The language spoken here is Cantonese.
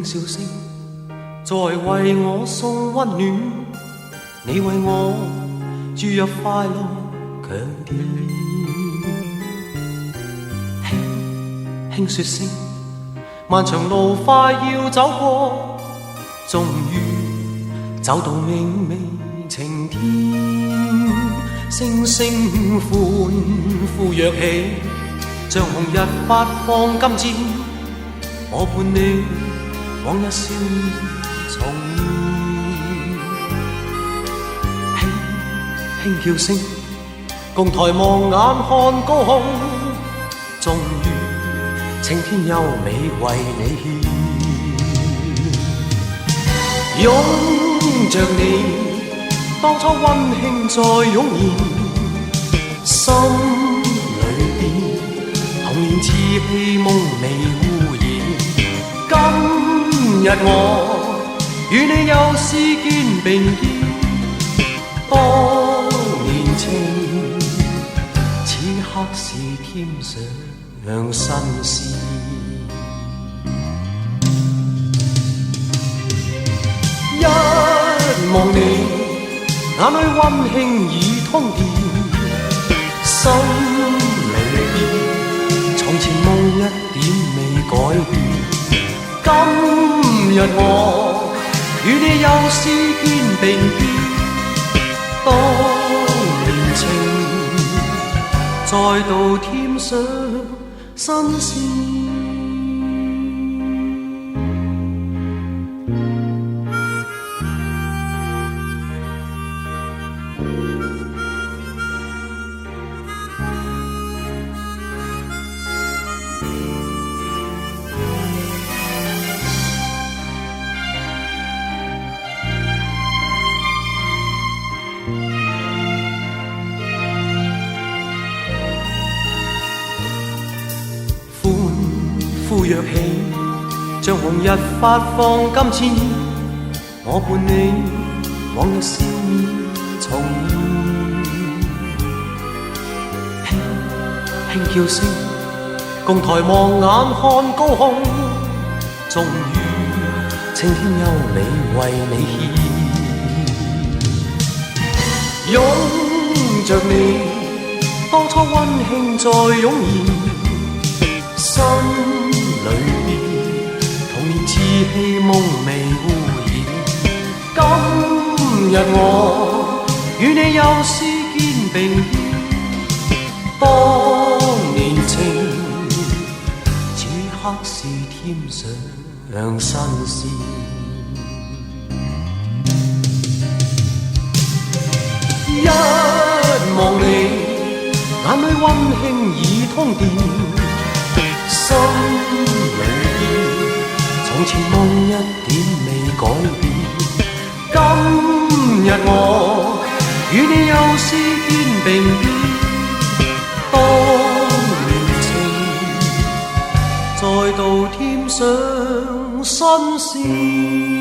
輕笑聲，在為我送溫暖，你為我注入快樂強電。輕輕說聲，漫長路快要走過，終於走到明媚晴天。星星歡呼躍起，像紅日發放金箭，我伴你往日笑面重現。輕叫聲，共抬望眼看高空，終於青天優美為你獻。擁着你，當初溫馨再湧現，心裏邊童年稚氣夢未污染。今日我與你又試肩並肩，當年情此刻是添上新鮮。一望你，眼裏溫馨已通電，心裏邊從前夢一點未改變。今日我與你又試肩並肩，當年情再度添上新鮮。歡躍起，像紅日發放金箭，我伴你往日笑面重現。輕叫聲，共抬望眼看高空，終於青天優美為你獻。擁着你，當初溫馨再湧現，心裏邊童年稚氣夢未污染。今日我與你又試肩並肩，當年情此刻是添上新鮮。一望你，眼裏溫馨已通電，心裏邊從前夢一點未改變。今日我與你又試肩並肩，當年情再度添上新鮮。